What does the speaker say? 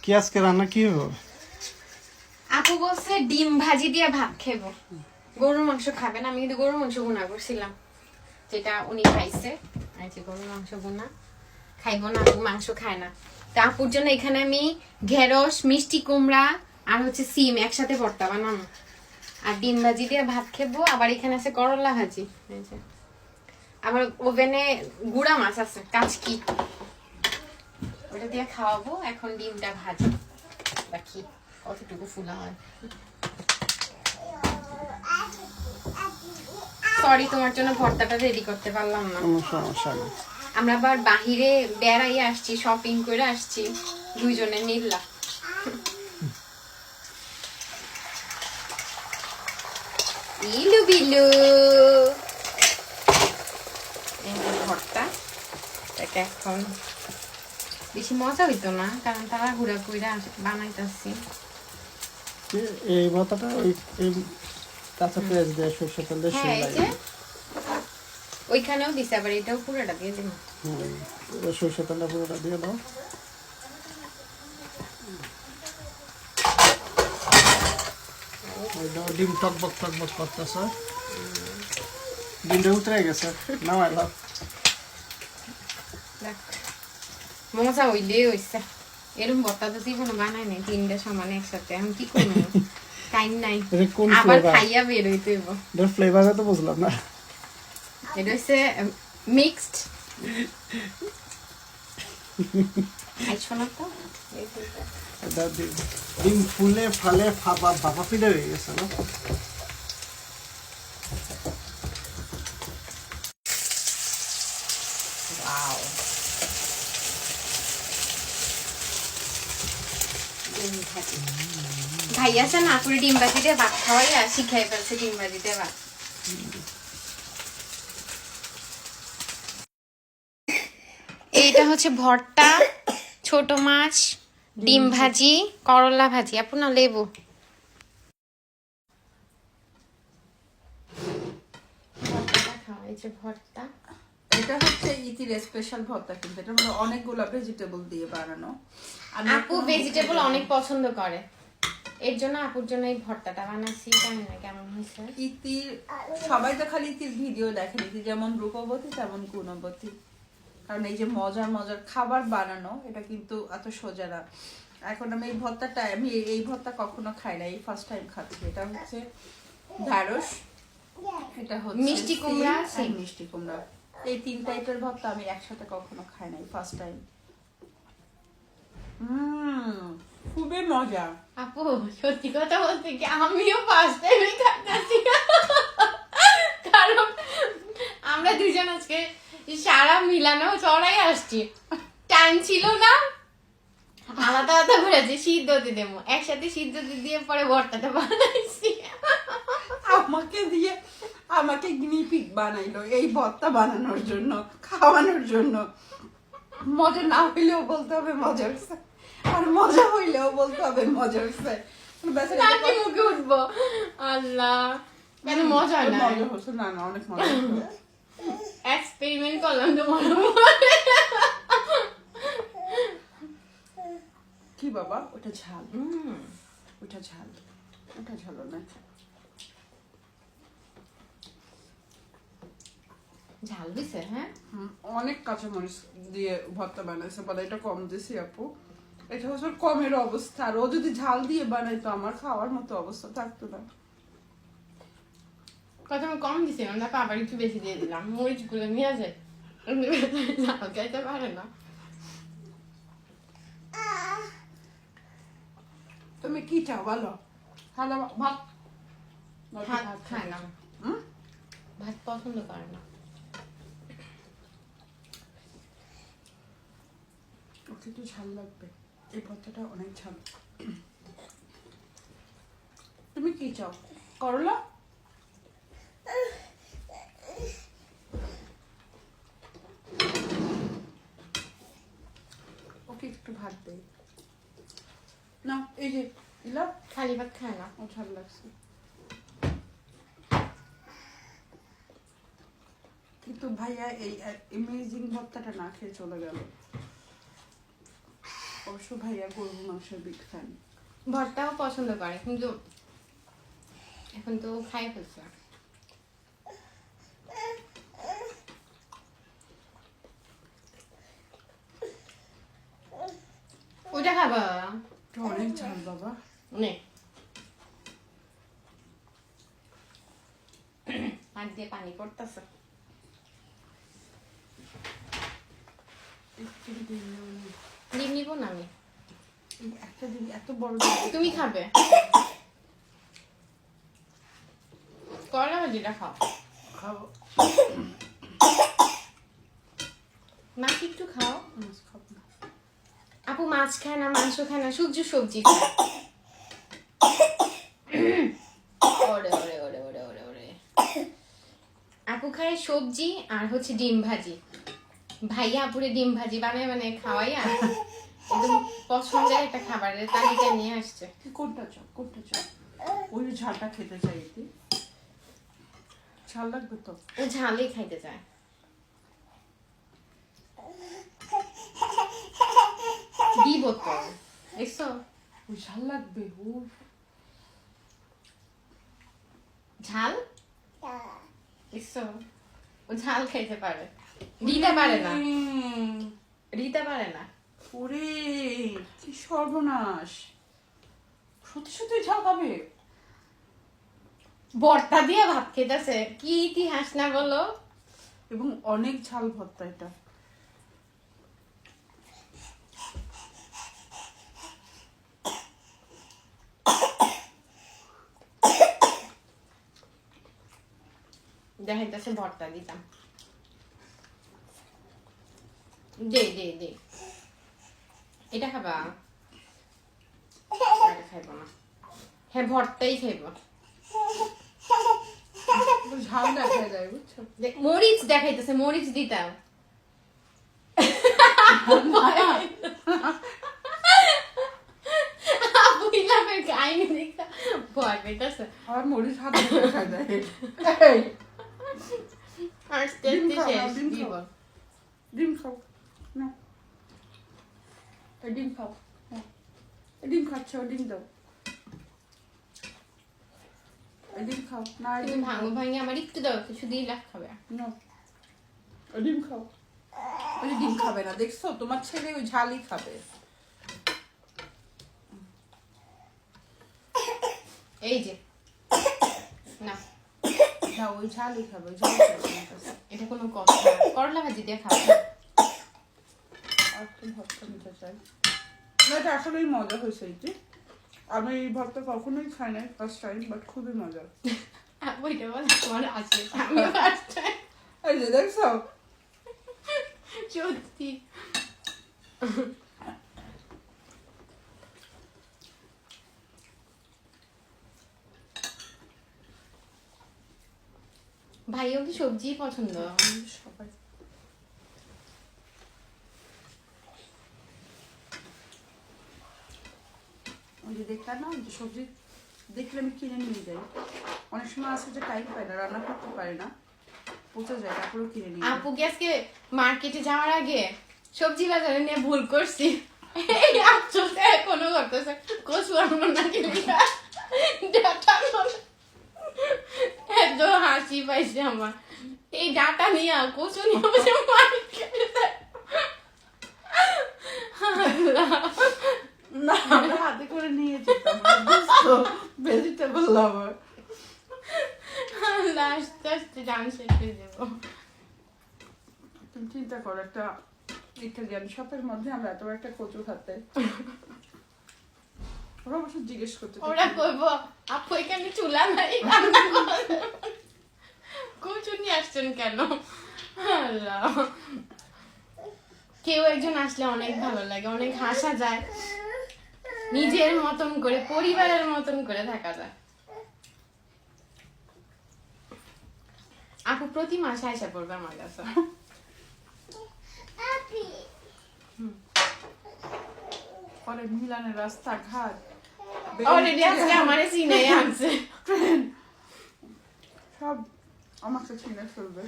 কি আজকে রান্না কি হবে? আপু বলছে ডিম ভাজি দিয়ে ভাত খাবো। গরুর মাংস খাবেন, আমি কিন্তু গরুর মাংস গুনা করছিলাম, যেটা উনি খাইছে। এই যে গরুর মাংস গুনা খাইবো না, আপু মাংস খায় না। তা আপুর জন্য এখানে আমি ঢেঁড়স, মিষ্টি কুমড়া আর হচ্ছে সিম একসাথে ভর্তা বানানো, আর ডিম ভাজি দিয়ে ভাত খাবো। আবার এখানে আছে করলা ভাজি, এই যে আবার ওভেনে গুড়া মাছ আছে কাচকি, ওটা দিয়ে খাওয়াবো। এখন ডিমটা ভাজি, দেখি কতটুকু ফুলা হয়। সরি, তোমার জন্য ভর্তাটা রেডি করতে পারলাম না। সমস্যা নেই। আমরা আবার বাহিরে বেড়াই আসছি, শপিং করে আসছি দুইজনে মিললা। ইলু বিলু ভর্তা, এটা এখন বেশি মজা হইতো না, কারণ তারা ঘুরা কইরা বানাইতেছি। এই ভর্তাটা ওই কাঁচা পেঁয়াজ দিয়ে সরষে তেল দিয়ে হ্যাঁ, এই যে ওইখানেও দিছে, আবার এটাও পুরোটা দিয়ে দিন। সরষে তেলটা পুরোটা দিয়ে দাও। ডিম টকবক টকবক করতেছে, ডিমটা উতরে গেছে, নামাই লাভ। মজা হইলে হইছে, এরকম ভর্তা তো জীবনে বানাই নাই তিনটা সমানে একসাথে। এখন কি করবো, টাইম নাই, আবার খাইয়া বের হইতে হইব। এটার ফ্লেভারটা তো বুঝলাম না। এটা হচ্ছে মিক্সড। খাইছো না তো? এটা ডিম ফুলে ফালে ভাপা ফিরে হয়ে গেছে না? ওয়াও, ভাই আছে না করে ডিম ভাজি দিয়ে ভাত খাওয়াই, আর শিখাই ফেলছে ডিম ভাজি দিয়ে ভাত। এইটা হচ্ছে ভর্তা, ছোট মাছ, ডিম ভাজি, করলা ভাজি, আপনার লেবু। ভর্তা এটা হচ্ছে ইতির স্পেশাল ভর্তা, কিন্তু এটা মানে অনেকগুলো ভেজিটেবল দিয়ে বানানো। আপু ভেজিটেবল অনেক পছন্দ করে, এর জন্য আপুর জন্য এই ভর্তাটা বানাইছি। জানি না কেমন হয়েছে। ইতির সবাই তো খালি ইতির ভিডিও দেখেন, ইতি যেমন রূপবতী তেমন গুণবতী, কারণ এই যে মজার মজার খাবার বানানো এটা কিন্তু এত সোজা না। এখন আমি এই ভর্তা কখনো খাই না, এই ফার্স্ট টাইম খাচ্ছি। এটা হচ্ছে ঢ্যাঁড়স, এটা হচ্ছে মিষ্টি কুমড়া, সিম, মিষ্টি কুমড়া, এই তিন টাইপের ভর্তা আমি একসাথে কখনো খাই নাই, ফার্স্ট টাইম। খুবই মজা আপু। সত্যি কথা বলতে কি আমিও ফার্স্ট টাইম খাচ্ছি, কারণ আমরা দুজন আজকে সারা মিলানো চড়াই আসছি, টাইম ছিল না, আলাদা আলাদা করে যে সিদ্ধ দিয়ে দেবো, একসাথে সিদ্ধ দিয়ে পরে ভর্তাটা বানাইছি। আমাকে গিনিপিগ বানাইলো এই ভর্তা বানানোর জন্য, খাওয়ানোর জন্য। মজা না হইলেও বলতে হবে মজা হচ্ছে, আর মজা হইলেও বলতে হবে মজা হচ্ছে। মুখে উঠবো, আল্লাহ কেন মজা না? মজা হচ্ছে না, না অনেক মজা হচ্ছে। এক্সপেরিমেন্ট করলাম তো মনে কি বাবা, ওটা ঝাল, ওটা ঝাল, ওটা ঝাল না, ঝাল দিছে। হ্যাঁ, অনেক কাঁচামরিচ দিয়ে ভর্তা বানাইছে, বলে এটা কম দিছি আপু। এটা হচ্ছে কমের অবস্থা, আর ও যদি ঝাল দিয়ে বানাইতো আমার খাওয়ার মতো অবস্থা থাকতো না। কত কম দিছিলাম, তারপর আবার একটু বেশি দিয়ে দিলাম। মরিচ গুলো নিয়ে যায়, ঝাল খাইতে পারে না। তুমি কি চাও বলো? ভালো ভাত ভাত খায় না, ভাত পছন্দ করে না। ওকে একটু ঝাল লাগবে, এই ভর্তাটা অনেক ঝাল। তুমি কি চাও, করলা? ওকে একটু ভাত দেই না, এই যে ইলা খালি ভাত খায় না। ও ঝাল লাগছে, কিন্তু ভাইয়া এই অ্যামেজিং ভর্তাটা না খেয়ে চলে গেল। অবশ্য ভাইয়া গরুর মাংসের বিগ ফ্যান। ভর্তাও পছন্দ করে কিন্তু এখন তো খাই ফেলছে। ওটা খাবা অনেক ঝাল বাবা। নে হাত দিয়ে পানি পড়তেছে। ডিম নিব না আমি। একটা দিন এত বড় ডিম। তুমি খাবে করলা ভাজিটা খাও। খাবো। মাছ একটু খাও। মাছ খাবো না। আপু মাছ খায় না, মাংস খায় না, শুধু সবজি খায়। ওরে ওরে ওরে ওরে ওরে ওরে। আপু খায় সবজি আর হচ্ছে ডিম ভাজি। ভাইয়া আপুরে ডিম ভাজি বানায় বানায় খাওয়াইয়া একদম পছন্দের একটা খাবারের তালিকা নিয়ে আসছে। কোনটা চাও কোনটা চাও? ওই ঝালটা খেতে চাই। এতে ঝাল লাগবে তো? ও ঝালই খাইতে চায়। দিব তো দেখছো ওই ঝাল লাগবে। ও ঝাল দেখছো ও ঝাল খাইতে পারে, দিতে পারে না, দিতে পারে না। ওরে কি সর্বনাশ! সত্যি সত্যি ঝাল খাবে? ভর্তা দিয়ে ভাত খেতেছে, কি ইতিহাস না বলো। এবং অনেক ঝাল ভর্তা এটা। দেখাইতেছে ভর্তা দিতাম। দে দে দে এটা খাবা? এটা খাইব না। হ্যাঁ ভর্তাই খাইব। ঝাল দেখা যায় বুঝছো? মরিচ দেখাইতেছে, মরিচ দিতাম। ভয় পেতেছে। আর মরিচ হাতে দেখা যায়। আস্তে আস্তে শেষ দিব। ডিম খাও না, ডিম খাও। ডিম খাচ্ছ, ডিম দাও। ডিম খাও না, তুমি ভাঙো ভাঙে আমার একটু দাও, শুধু লাখ খাবে না। ডিম খাও। ওই ডিম খাবে না দেখছো? তোমার ছেলে ওই ঝালই খাবে। এই যে না না ওই ঝালই খাবে, ওই ঝাল খাবে। এটা কোনো কথা না। করলা ভাজি দিয়ে খাবে। আর একটু ভর্তা নিতে চাই না। এটা আসলেই মজা হয়েছে। এটি আমি এই ভর্তা কখনোই খাই নাই, ফার্স্ট টাইম, বাট খুবই মজা। ওইটা বলে আমার আছে, আমিও ফার্স্ট টাইম। এই যে দেখছো? সত্যি ভাইও কি সবজি পছন্দ? সবাই ওই যে দেখলাম না, যে সবজি দেখলে আমি কিনে নিয়ে যাই। অনেক সময় আছে যে টাইম পাই না, রান্না করতে পারি না, পচে যায়, তারপরেও কিনে নিয়ে যাই। আপু কি আজকে মার্কেটে যাওয়ার আগে সবজি বাজারে নিয়ে ভুল করছি। এই আফসোসে এখনো করতেছে, কচু আনবো না কিনে ডাটা এত হাসি পাইছে আমার। এই ডাটা নিয়ে কচু নিয়ে বসে মার্কেটে না আমরা হাতে করে নিয়ে যেতাম, ভেজিটেবল লাভার। আস্তে আস্তে ডান শেষ হয়ে যাবো। তুমি চিন্তা করো, একটা ইটালিয়ান শপের মধ্যে আমরা এত একটা কচু খাতে। ওরা অবশ্য জিজ্ঞেস করতে, ওরা কইবো আপু এখানে চুলা নাই, কচু নিয়ে আসছেন কেন? আল্লাহ, কেউ একজন আসলে অনেক ভালো লাগে, অনেক হাসা যায়, নিজের মতন করে পরিবারের মতন করে থাকা যায়। আপু প্রতি মাসে আইসা পড়বে আমার কাছে। পরে মিলানের রাস্তাঘাট অলরেডি আজকে আমারে চিনে আনছে, সব আমাকে চিনে ফেলবে।